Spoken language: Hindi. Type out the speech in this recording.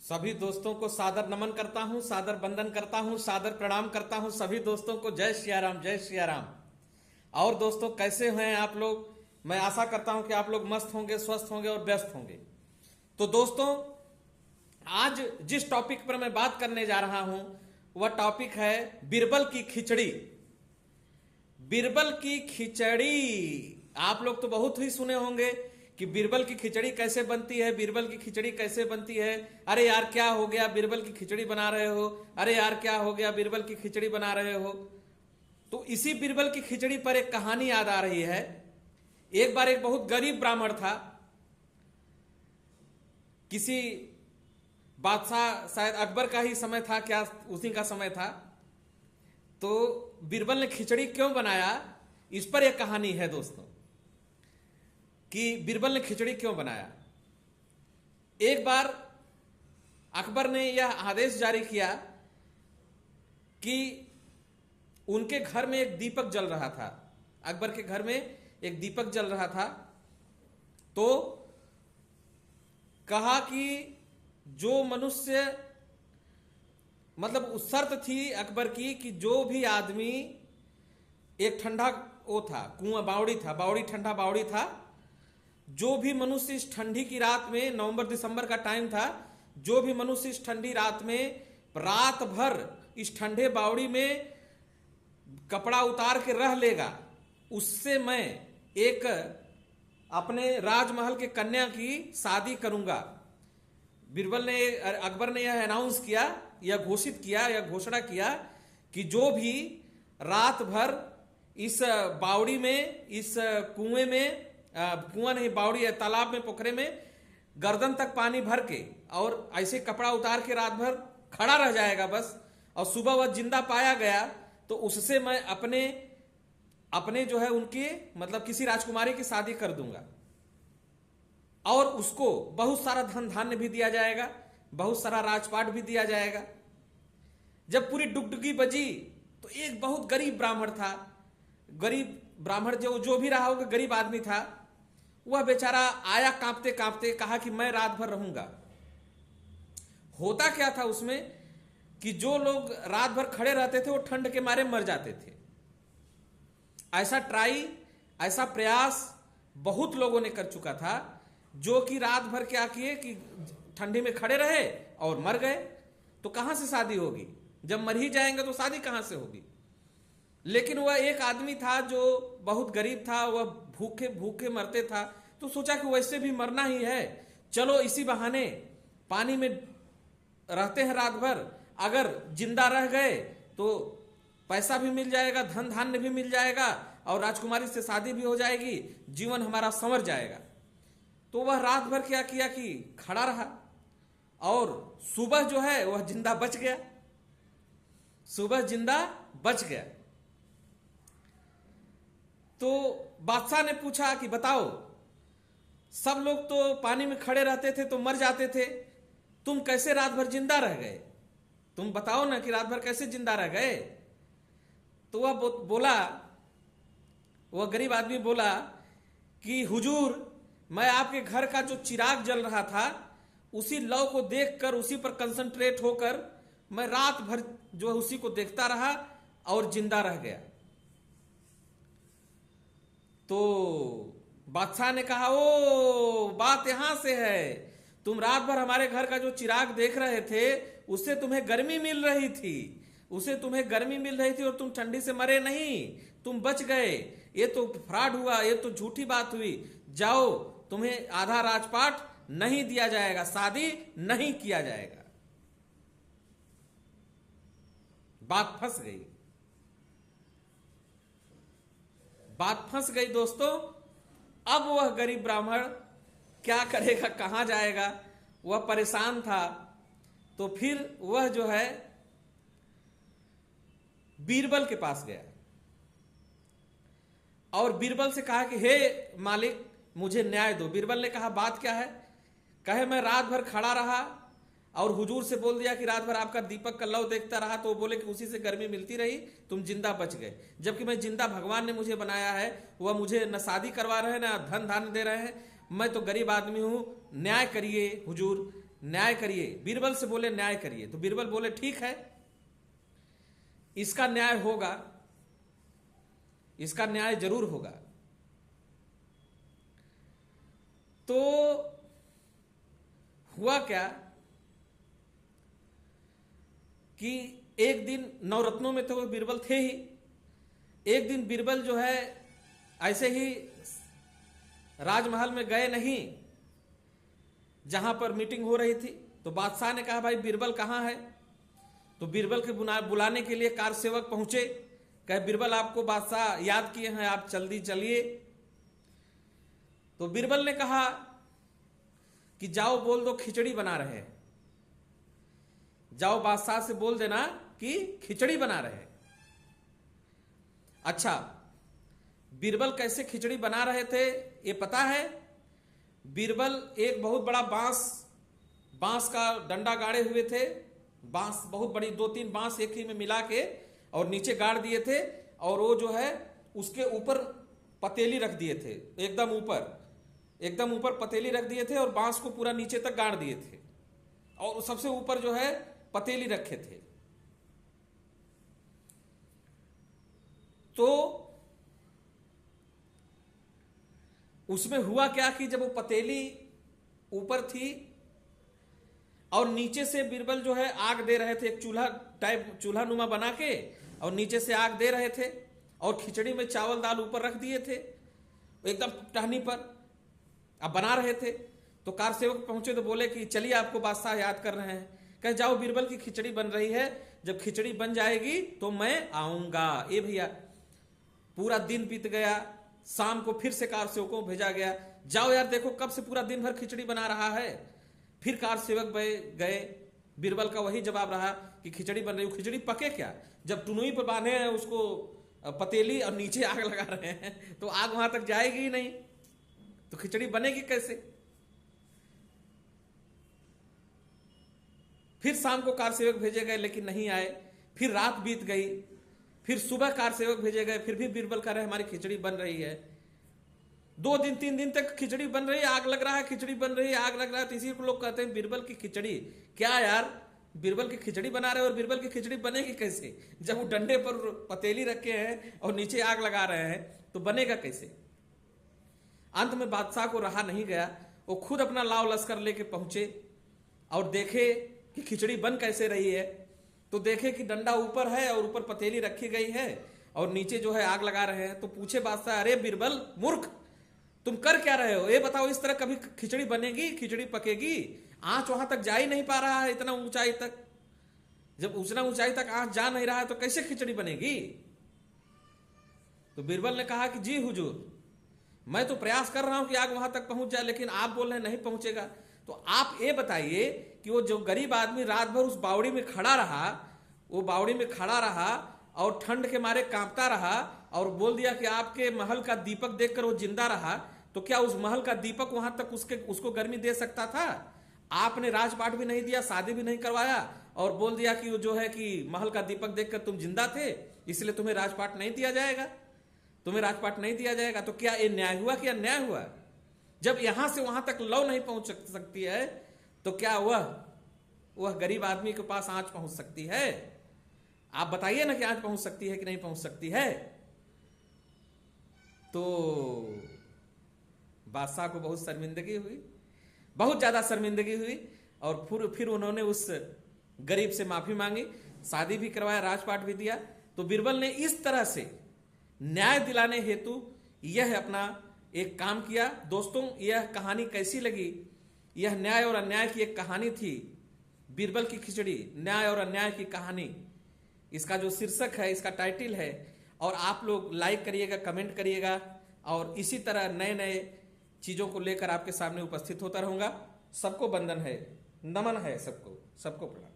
सभी दोस्तों को सादर नमन करता हूं, सादर वंदन करता हूं, सादर प्रणाम करता हूं। सभी दोस्तों को जय सिया राम, जय सिया राम। और दोस्तों कैसे हैं आप लोग? मैं आशा करता हूं कि आप लोग मस्त होंगे, स्वस्थ होंगे और व्यस्त होंगे। तो दोस्तों, आज जिस टॉपिक पर मैं बात करने जा रहा हूं वह टॉपिक है बीरबल की खिचड़ी। बीरबल की खिचड़ी आप लोग तो बहुत ही सुने होंगे कि बीरबल की खिचड़ी कैसे बनती है, बीरबल की खिचड़ी कैसे बनती है। अरे यार क्या हो गया, बीरबल की खिचड़ी बना रहे हो? अरे यार क्या हो गया, बीरबल की खिचड़ी बना रहे हो? तो इसी बीरबल की खिचड़ी पर एक कहानी याद आ रही है। एक बार एक बहुत गरीब ब्राह्मण था, किसी बादशाह, शायद अकबर का ही समय था, क्या उसी का समय था। तो बीरबल ने खिचड़ी क्यों बनाया, इस पर एक कहानी है दोस्तों, कि बीरबल ने खिचड़ी क्यों बनाया। एक बार अकबर ने यह आदेश जारी किया कि उनके घर में एक दीपक जल रहा था। अकबर के घर में एक दीपक जल रहा था। तो कहा कि जो मनुष्य, मतलब उस शर्त थी अकबर की कि जो भी आदमी, एक ठंडा वो था, कुआं बावड़ी था, बावड़ी ठंडा बावड़ी था, जो भी मनुष्य इस ठंडी की रात में, नवंबर दिसंबर का टाइम था, जो भी मनुष्य इस ठंडी रात में रात भर इस ठंडे बावड़ी में कपड़ा उतार के रह लेगा, उससे मैं एक अपने राजमहल के कन्या की शादी करूंगा। बीरबल ने, अकबर ने यह अनाउंस किया, यह घोषित किया, यह घोषणा किया कि जो भी रात भर इस बावड़ी में, इस कुएं में, कुआं नहीं बावड़ी है, तालाब में, पोखरे में गर्दन तक पानी भर के और ऐसे कपड़ा उतार के रात भर खड़ा रह जाएगा बस, और सुबह वह जिंदा पाया गया तो उससे मैं अपने जो है उनके, मतलब किसी राजकुमारी की शादी कर दूंगा, और उसको बहुत सारा धन धान्य भी दिया जाएगा, बहुत सारा राजपाट भी दिया जाएगा। जब पूरी डुगडुगी बजी तो एक बहुत गरीब ब्राह्मण था, गरीब ब्राह्मण जो भी रहा होगा, गरीब आदमी था, वह बेचारा आया कांपते कांपते, कहा कि मैं रात भर रहूंगा। होता क्या था उसमें कि जो लोग रात भर खड़े रहते थे वो ठंड के मारे मर जाते थे। ऐसा प्रयास बहुत लोगों ने कर चुका था, जो कि रात भर क्या किए कि ठंडी में खड़े रहे और मर गए। तो कहां से शादी होगी? जब मर ही जाएंगे तो शादी कहां से होगी? लेकिन वह एक आदमी था जो बहुत गरीब था, वह भूखे भूखे मरते था। तो सोचा कि वैसे भी मरना ही है, चलो इसी बहाने पानी में रहते हैं रात भर, अगर जिंदा रह गए तो पैसा भी मिल जाएगा, धन धान्य भी मिल जाएगा, और राजकुमारी से शादी भी हो जाएगी, जीवन हमारा संवर जाएगा। तो वह रात भर क्या किया कि खड़ा रहा, और सुबह जो है वह जिंदा बच गया, सुबह जिंदा बच गया। तो बादशाह ने पूछा कि बताओ, सब लोग तो पानी में खड़े रहते थे तो मर जाते थे, तुम कैसे रात भर जिंदा रह गए? तुम बताओ ना कि रात भर कैसे जिंदा रह गए? तो वह बोला, वह गरीब आदमी बोला कि हुजूर, मैं आपके घर का जो चिराग जल रहा था उसी लौ को देखकर, उसी पर कंसंट्रेट होकर मैं रात भर जो है उसी को देखता रहा और जिंदा रह गया। तो बादशाह ने कहा, ओ बात यहां से है, तुम रात भर हमारे घर का जो चिराग देख रहे थे उससे तुम्हें गर्मी मिल रही थी, उसे तुम्हें गर्मी मिल रही थी और तुम ठंडी से मरे नहीं, तुम बच गए। ये तो फ्रॉड हुआ, ये तो झूठी बात हुई। जाओ, तुम्हें आधा राजपाट नहीं दिया जाएगा, शादी नहीं किया जाएगा। बात फंस गई, बात फंस गई दोस्तों। अब वह गरीब ब्राह्मण क्या करेगा, कहां जाएगा? वह परेशान था। तो फिर वह जो है बीरबल के पास गया और बीरबल से कहा कि हे मालिक, मुझे न्याय दो। बीरबल ने कहा, बात क्या है? कहे, मैं रात भर खड़ा रहा और हुजूर से बोल दिया कि रात भर आपका दीपक का लौ देखता रहा, तो वो बोले कि उसी से गर्मी मिलती रही, तुम जिंदा बच गए। जबकि मैं जिंदा, भगवान ने मुझे बनाया है, वह मुझे न शादी करवा रहे हैं, न धन धान्य दे रहे हैं, मैं तो गरीब आदमी हूं, न्याय करिए हुजूर। न्याय करिए। बीरबल से बोले न्याय करिए, तो बीरबल बोले ठीक है, इसका न्याय होगा, इसका न्याय जरूर होगा। तो हुआ क्या कि एक दिन नवरत्नों में तो वो बीरबल थे ही। एक दिन बीरबल जो है ऐसे ही राजमहल में गए नहीं जहां पर मीटिंग हो रही थी, तो बादशाह ने कहा भाई बीरबल कहां है। तो बीरबल के बुलाने के लिए कार सेवक पहुंचे, कहे बीरबल आपको बादशाह याद किए हैं, आप जल्दी चलिए। तो बीरबल ने कहा कि जाओ बोल दो खिचड़ी बना रहे हैं, जाओ बादशाह से बोल देना कि खिचड़ी बना रहे हैं। अच्छा, बीरबल कैसे खिचड़ी बना रहे थे ये पता है? बीरबल एक बहुत बड़ा बांस का डंडा गाड़े हुए थे, बांस बहुत बड़ी 2-3 बांस एक ही में मिला के और नीचे गाड़ दिए थे, और वो जो है उसके ऊपर पतेली रख दिए थे, एकदम ऊपर पतेली रख दिए थे और बांस को पूरा नीचे तक गाड़ दिए थे, और सबसे ऊपर जो है पतेली रखे थे। तो उसमें हुआ क्या कि जब वो पतेली ऊपर थी और नीचे से बीरबल जो है आग दे रहे थे, एक चूल्हा नुमा बना के, और नीचे से आग दे रहे थे, और खिचड़ी में चावल दाल ऊपर रख दिए थे एकदम टहनी पर, अब बना रहे थे। तो कार सेवक पहुंचे तो बोले कि चलिए आपको बादशाह याद कर रहे हैं। कहे जाओ बीरबल की खिचड़ी बन रही है, जब खिचड़ी बन जाएगी तो मैं आऊंगा। ए भैया, पूरा दिन बीत गया, शाम को फिर से कार सेवकों को भेजा गया, जाओ यार देखो कब से पूरा दिन भर खिचड़ी बना रहा है। फिर कार सेवक गए, बीरबल का वही जवाब रहा कि खिचड़ी बन रही। खिचड़ी पके क्या, जब टुनुई पर बांधे हैं उसको पतेली और नीचे आग लगा रहे हैं तो आग वहां तक जाएगी ही नहीं, तो खिचड़ी बनेगी कैसे। फिर शाम को कार सेवक भेजे गए लेकिन नहीं आए, फिर रात बीत गई, फिर सुबह कार सेवक भेजे गए, फिर भी बीरबल कह रहे हमारी खिचड़ी बन रही है। 2 दिन 3 दिन तक खिचड़ी बन रही है, आग लग रहा है, खिचड़ी बन रही है, आग लग रहा है। तो इसी को लोग कहते हैं बीरबल की खिचड़ी। क्या यार, बीरबल की खिचड़ी बना रहे हो और बीरबल की खिचड़ी बनेगी कैसे, जब वो डंडे पर पतेली रखे हैं और नीचे आग लगा रहे हैं, तो बनेगा कैसे। अंत में बादशाह को रहा नहीं गया, वो खुद अपना लाव लश्कर लेके पहुंचे और देखे कि खिचड़ी बन कैसे रही है। तो देखे कि डंडा ऊपर है और ऊपर पतेली रखी गई है और नीचे जो है आग लगा रहे हैं। तो पूछे बादशाह, अरे बीरबल मूर्ख, तुम कर क्या रहे हो, ये बताओ, इस तरह कभी खिचड़ी बनेगी, खिचड़ी पकेगी? आंच वहां तक जा ही नहीं पा रहा है, इतना ऊंचाई तक। जब उतना ऊंचाई तक आंच जा नहीं रहा है तो कैसे खिचड़ी बनेगी। तो बीरबल ने कहा कि जी हुजूर, मैं तो प्रयास कर रहा हूं कि आग वहां तक पहुंच जाए, लेकिन आप बोल रहे नहीं पहुंचेगा। तो आप ये बताइए कि वो जो गरीब आदमी रात भर उस बावड़ी में खड़ा रहा, वो बावड़ी में खड़ा रहा और ठंड के मारे कांपता रहा और बोल दिया कि आपके महल का दीपक देखकर वो जिंदा रहा, तो क्या उस महल का दीपक वहां तक उसको गर्मी दे सकता था? आपने राजपाट भी नहीं दिया, शादी भी नहीं करवाया, और बोल दिया कि वो जो है कि महल का दीपक देखकर तुम जिंदा थे, इसलिए तुम्हें राजपाट नहीं दिया जाएगा, तुम्हें राजपाट नहीं दिया जाएगा। तो क्या ये न्याय हुआ कि अन्याय हुआ? जब यहां से वहां तक लौ नहीं पहुंच सकती है, तो क्या वह गरीब आदमी के पास आंच पहुंच सकती है? आप बताइए ना कि आंच पहुंच सकती है कि नहीं पहुंच सकती है। तो बादशाह को बहुत शर्मिंदगी हुई, बहुत ज्यादा शर्मिंदगी हुई, और फिर उन्होंने उस गरीब से माफी मांगी, शादी भी करवाया, राजपाट भी दिया। तो बीरबल ने इस तरह से न्याय दिलाने हेतु यह अपना एक काम किया। दोस्तों, यह कहानी कैसी लगी? यह न्याय और अन्याय की एक कहानी थी, बीरबल की खिचड़ी, न्याय और अन्याय की कहानी। इसका जो शीर्षक है, इसका टाइटल है। और आप लोग लाइक करिएगा, कमेंट करिएगा, और इसी तरह नए नए चीजों को लेकर आपके सामने उपस्थित होता रहूंगा। सबको वंदन है, नमन है, सबको प्रणाम।